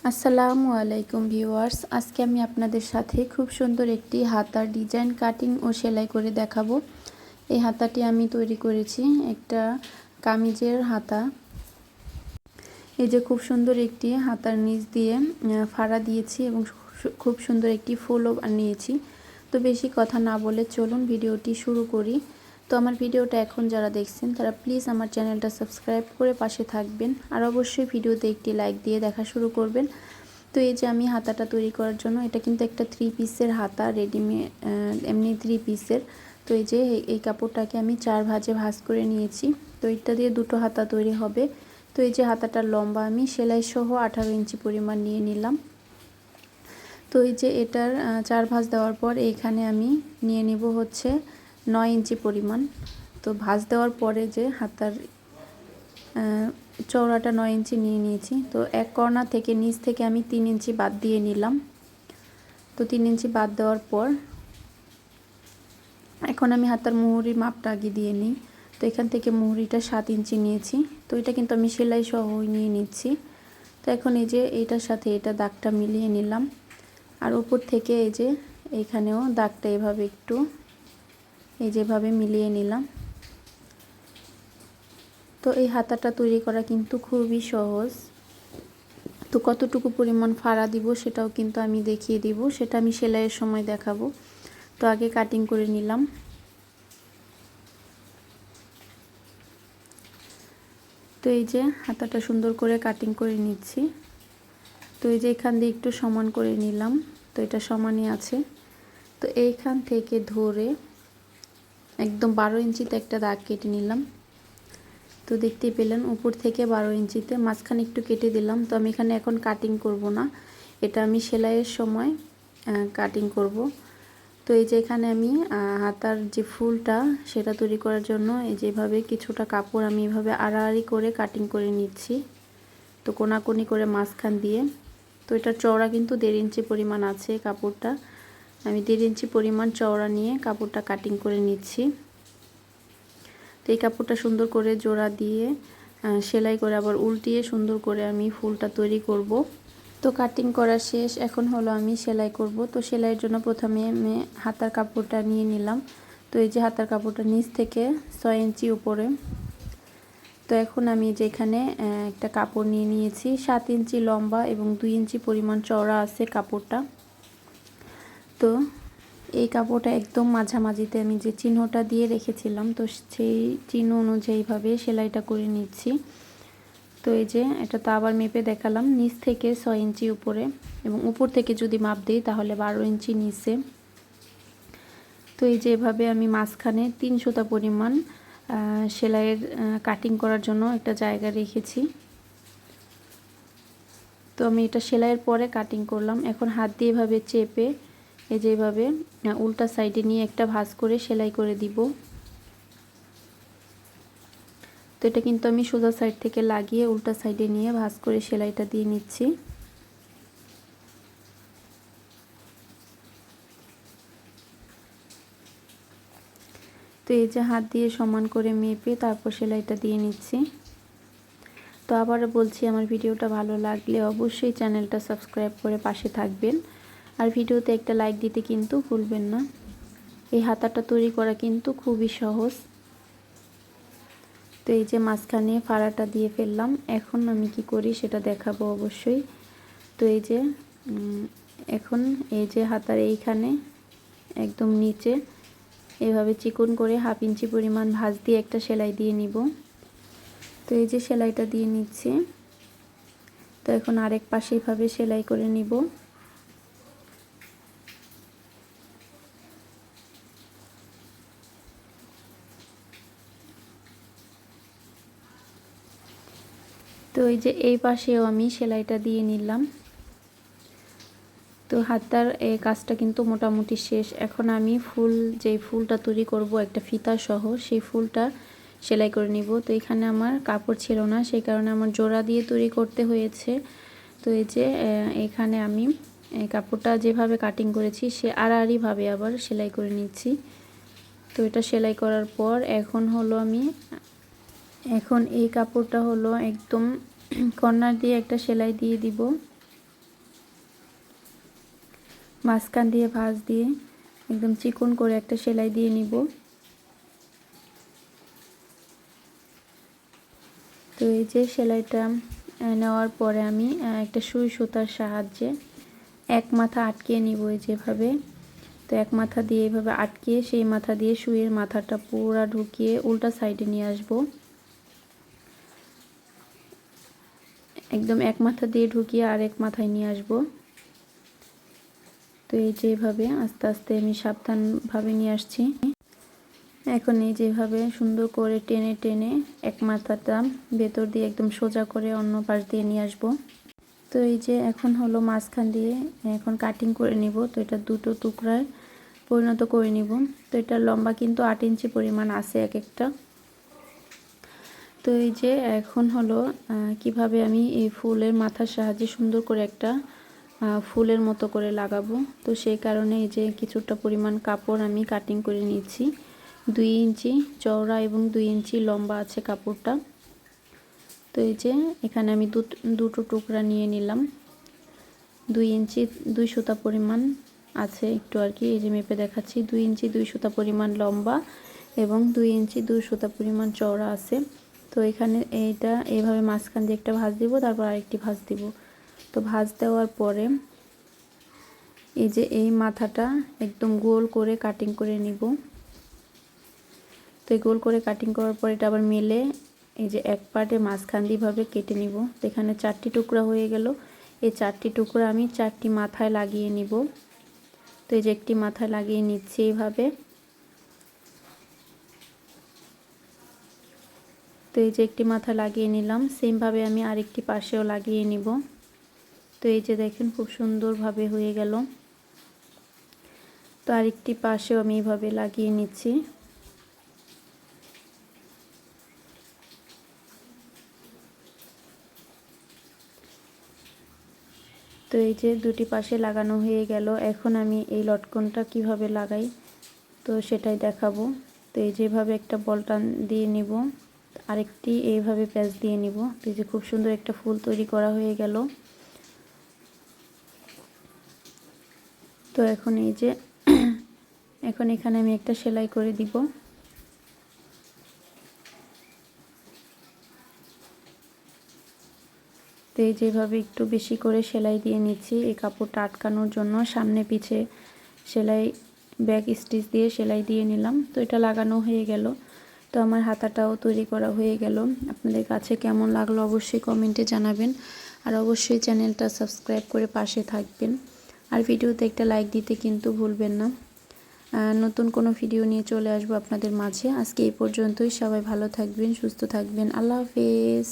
আসসালামু আলাইকুম ভিউয়ার্স, আজকে আমি আপনাদের সাথে খুব সুন্দর একটি হাতার ডিজাইন কাটিং ও সেলাই করে দেখাবো। এই হাতাটি আমি তৈরি করেছি একটা কামিজের হাতা। এই যে খুব সুন্দর একটি হাতার নিচ দিয়ে ফাড়া দিয়েছি এবং খুব সুন্দর একটি ফুলও নিয়েছি। তো বেশি কথা না বলে চলুন ভিডিওটি শুরু করি। তো আমার ভিডিওটা এখন যারা দেখছেন তারা প্লিজ আমার চ্যানেলটা সাবস্ক্রাইব করে পাশে থাকবেন, আর অবশ্যই ভিডিওতে একটি লাইক দিয়ে দেখা শুরু করবেন। তো এই যে আমি হাতাটা তৈরি করার জন্য, এটা কিন্তু একটা 3 পিসের হাতা, রেডিমেড এমনি 3 পিসের। তো এই যে এই কাপড়টাকে আমি 4 ভাঁজে ভাঁজ করে নিয়েছি। তো এটা দিয়ে দুটো হাতা তৈরি হবে। তো এই যে হাতাটার লম্বা আমি সেলাই সহ 18 ইঞ্চি পরিমাণ নিয়ে নিলাম। তো এই যে এটার 4 ভাঁজ দেওয়ার পর এইখানে আমি নিয়ে নেব হচ্ছে 9 ইঞ্চি পরিমাণ। তো ভাঁজ দেওয়ার পরে যে হাতার চওড়াটা 9 ইঞ্চি নিয়ে নিয়েছি। তো এক কর্নার থেকে নিচ থেকে আমি 3 ইঞ্চি বাদ দিয়ে নিলাম। তো 3 ইঞ্চি বাদ দেওয়ার পর এখন আমি হাতার মুহুরির মাপটা আগে দিয়ে নিই। তো এখান থেকে মুহুরিটা 7 ইঞ্চি নিয়েছি। তো এটা কিন্তু আমি সেলাই সহ নিয়ে নিচ্ছি। তো এখন এই যে এইটার সাথে এটা দাগটা মিলিয়ে নিলাম, আর উপর থেকে এই যে এইখানেও দাগটা এভাবে একটু এই যেভাবে মিলিয়ে নিলাম। তো এই হাতাটা তৈরি করা কিন্তু খুবই সহজ। তো কতটুকু পরিমাণ ফাড়া দিব সেটাও কিন্তু আমি দেখিয়ে দিব, সেটা আমি সেলাইয়ের সময় দেখাবো। তো আগে কাটিং করে নিলাম। তো এই যে হাতাটা সুন্দর করে কাটিং করে নিচ্ছি। তো এই যে এখান দিয়ে একটু সমান করে নিলাম। তো এটা সমানই আছে। তো এইখান থেকে ধরে একদম 12 ইঞ্চিতে একটা দাগ কেটে নিলাম। তো দেখতেই পেলেন উপর থেকে 12 ইঞ্চিতে, মাঝখানে একটু কেটে দিলাম। তো আমি এখানে এখন কাটিং করব না, এটা আমি সেলাইয়ের সময় কাটিং করব। তো এই যে এখানে আমি হাতার যে ফুলটা সেটা তৈরি করার জন্য এই যেভাবে কিছুটা কাপড় আমি এভাবে আড়াআড়ি করে কাটিং করে নিচ্ছি। তো কোনাকুনি করে মাঝখান দিয়ে। তো এটার চওড়া কিন্তু 1.5 ইঞ্চি পরিমাণ আছে কাপড়টা। আমি 1.5 ইঞ্চি পরিমাণ চওড়া নিয়ে কাপড়টা কাটিং করে নিচ্ছি। তো এই কাপড়টা সুন্দর করে জোড়া দিয়ে সেলাই করে আবার উল্টিয়ে সুন্দর করে আমি ফুলটা তৈরি করব। তো কাটিং করা শেষ, এখন হলো আমি সেলাই করব। তো সেলাইয়ের জন্য প্রথমে আমি হাতার কাপড়টা নিয়ে নিলাম। তো এই যে হাতার কাপড়টা নিচ থেকে 6 ইঞ্চি উপরে। তো এখন আমি যেখানে একটা কাপড় নিয়ে নিয়েছি 7 ইঞ্চি লম্বা এবং 2 ইঞ্চি পরিমাণ চওড়া আছে কাপড়টা। তো এই কাপড়টা একদম মাঝামাঝিতে আমি যে চিহ্নটা দিয়ে রেখেছিলাম, তো সেই চিহ্ন অনুযায়ীভাবে সেলাইটা করে নিচ্ছি। তো এই যে এটা তো আবার মেপে দেখালাম, নিচ থেকে 6 ইঞ্চি উপরে এবং উপর থেকে যদি মাপ দিই তাহলে 12 ইঞ্চি নিচে। তো এই যে এভাবে আমি মাঝখানে 3 সুতা পরিমাণ সেলাইয়ের কাটিং করার জন্য একটা জায়গা রেখেছি। তো আমি এটা সেলাইয়ের পরে কাটিং করলাম। এখন হাত দিয়ে এভাবে চেপে এই যে এভাবে উল্টা সাইডে নিয়ে একটা ভাঁজ করে সেলাই করে দিব। তো এটা কিন্তু আমি সোজা সাইড থেকে লাগিয়ে উল্টা সাইডে নিয়ে ভাঁজ করে সেলাইটা দিয়ে নিচ্ছি। তো এই যে হাত দিয়ে সমান করে মেপে তারপর সেলাইটা দিয়ে নিচ্ছি। তো আবার বলছি, আমার ভিডিওটা ভালো লাগলে অবশ্যই চ্যানেলটা সাবস্ক্রাইব করে পাশে থাকবেন, আর ভিডিওতে একটা লাইক দিতে কিন্তু ভুলবেন না। এই হাতাটা তৈরি করা কিন্তু খুবই সহজ। তো এই যে মাঝখানে ফাড়াটা দিয়ে ফেললাম, এখন আমি কি করি সেটা দেখাবো অবশ্যই। তো এই যে এখন এই যে হাতার এইখানে একদম নিচে এভাবে চিকন করে 1/2 ইঞ্চি পরিমাণ ভাঁজ দিয়ে একটা সেলাই দিয়ে নিব। তো এই যে সেলাইটা দিয়ে নিচ্ছি। তো এখন আরেক পাশে এভাবে সেলাই করে নিব। তো এই যে এই পাশেও আমি সেলাইটা দিয়ে নিলাম। তো হাতার এই কাজটা কিন্তু মোটামুটি শেষ। এখন আমি যেই ফুলটা তৈরি করব একটা ফিতা সহ, সেই ফুলটা সেলাই করে নিব। তো এখানে আমার কাপড় ছিল না, সেই কারণে আমার জোড়া দিয়ে তৈরি করতে হয়েছে। তো এই যে এখানে আমি কাপড়টা যেভাবে কাটিং করেছি সে আড়াআড়িভাবে আবার সেলাই করে নিচ্ছি। তো এটা সেলাই করার পর এখন এই কাপড়টা হলো একদম কর্নার দিয়ে একটা সেলাই দিয়ে দিব। মাঝখান দিয়ে ভাঁজ দিয়ে একদম চিকন করে একটা সেলাই দিয়ে নিব। তো এই যে সেলাইটা নেওয়ার পরে আমি একটা সুই সুতার সাহায্যে এক মাথা আটকিয়ে নিব যেভাবে। তো এক মাথা দিয়ে এইভাবে আটকিয়ে সেই মাথা দিয়ে সুইয়ের মাথাটা পুরো ঢুকিয়ে উল্টা সাইডে নিয়ে আসব। একদম এক মাথা দিয়ে ঢুকিয়ে আরেক মাথায় নিয়ে আসব। তো এই যেভাবে আস্তে আস্তে আমি সাবধানভাবে নিয়ে আসছি। এখন এই যেভাবে সুন্দর করে টেনে টেনে এক মাথাটা ভেতর দিয়ে একদম সোজা করে অন্য পাশ দিয়ে নিয়ে আসব। তো এই যে এখন হলো মাঝখান দিয়ে এখন কাটিং করে নিব। তো এটা দুটো টুকরায় পরিণত করে নিব। তো এটা লম্বা কিন্তু 8 ইঞ্চি পরিমাণ আছে এক একটা। তো এই যে এখন হলো কিভাবে আমি এই ফুলের মাথার সাহায্যে সুন্দর করে একটা ফুলের মতো করে লাগাবো। তো সেই কারণে এই যে কিছুটা পরিমাণ কাপড় আমি কাটিং করে নিচ্ছি। 2 ইঞ্চি চওড়া এবং 2 ইঞ্চি লম্বা আছে কাপড়টা। তো এই যে এখানে আমি দুটো টুকরা নিয়ে নিলাম। 2 ইঞ্চি 2 সুতা পরিমাণ আছে একটু আর কি, এই যে মেপে দেখাচ্ছি। 2 ইঞ্চি 2 সুতা পরিমাণ লম্বা এবং 2 ইঞ্চি 2 সুতা পরিমাণ চওড়া আছে। তো এখানে এইটা এইভাবে মাঝখান দিয়ে একটা ভাঁজ দিব, তারপর আরেকটি ভাঁজ দিব। তো ভাঁজ দেওয়ার পরে এই যে এই মাথাটা একদম গোল করে কাটিং করে নিব। তো এই গোল করে কাটিং করার পর এটা আবার মেলে এই যে এক পার্টে মাঝখান দিয়ে ভাবে কেটে নিব। তো এখানে 4টি টুকরা হয়ে গেল। এই 4টি টুকরা আমি 4টি মাথায় লাগিয়ে নিব। তো এই যে একটি মাথায় লাগিয়ে নিচ্ছি এইভাবে। তো এই যে একটি মাথা লাগিয়ে নিলাম, সেম ভাবে আমি আরেকটি পাশেও লাগিয়ে নিব। তো এই যে দেখেন খুব সুন্দরভাবে হয়ে গেল। তো আরেকটি পাশেও আমি এইভাবে লাগিয়ে নিচ্ছি। তো এই যে দুটি পাশে লাগানো হয়ে গেল। এখন আমি এই লটকনটা কিভাবে লাগাই তো সেটাই দেখাবো। তো এই যেভাবে একটা বলটান দিয়ে নিব, আরেকটি এইভাবে প্যাচ দিয়ে নিব। তো এই যে খুব সুন্দর একটা ফুল তৈরি করা হয়ে গেল। তো এখন এই যে এখন এখানে আমি একটা সেলাই করে দিব। তো এই যেভাবে একটু বেশি করে সেলাই দিয়ে নিচ্ছি এই কাপড়টা আটকানোর জন্য। সামনে পিছে সেলাই ব্যাক স্টিচ দিয়ে সেলাই দিয়ে নিলাম। তো এটা লাগানো হয়ে গেল। তো আমার হাতাটাও তৈরি করা হয়ে গেল। আপনাদের কাছে কেমন লাগলো অবশ্যই কমেন্টে জানাবেন। আর অবশ্যই চ্যানেলটা সাবস্ক্রাইব করে পাশে থাকবেন। আর ভিডিওতে একটা লাইক দিতে কিন্তু ভুলবেন না। নতুন কোনো ভিডিও নিয়ে চলে আসবো আপনাদের মাঝে। আজকে এই পর্যন্তই। সবাই ভালো থাকবেন, সুস্থ থাকবেন। আল্লাহ হাফেজ।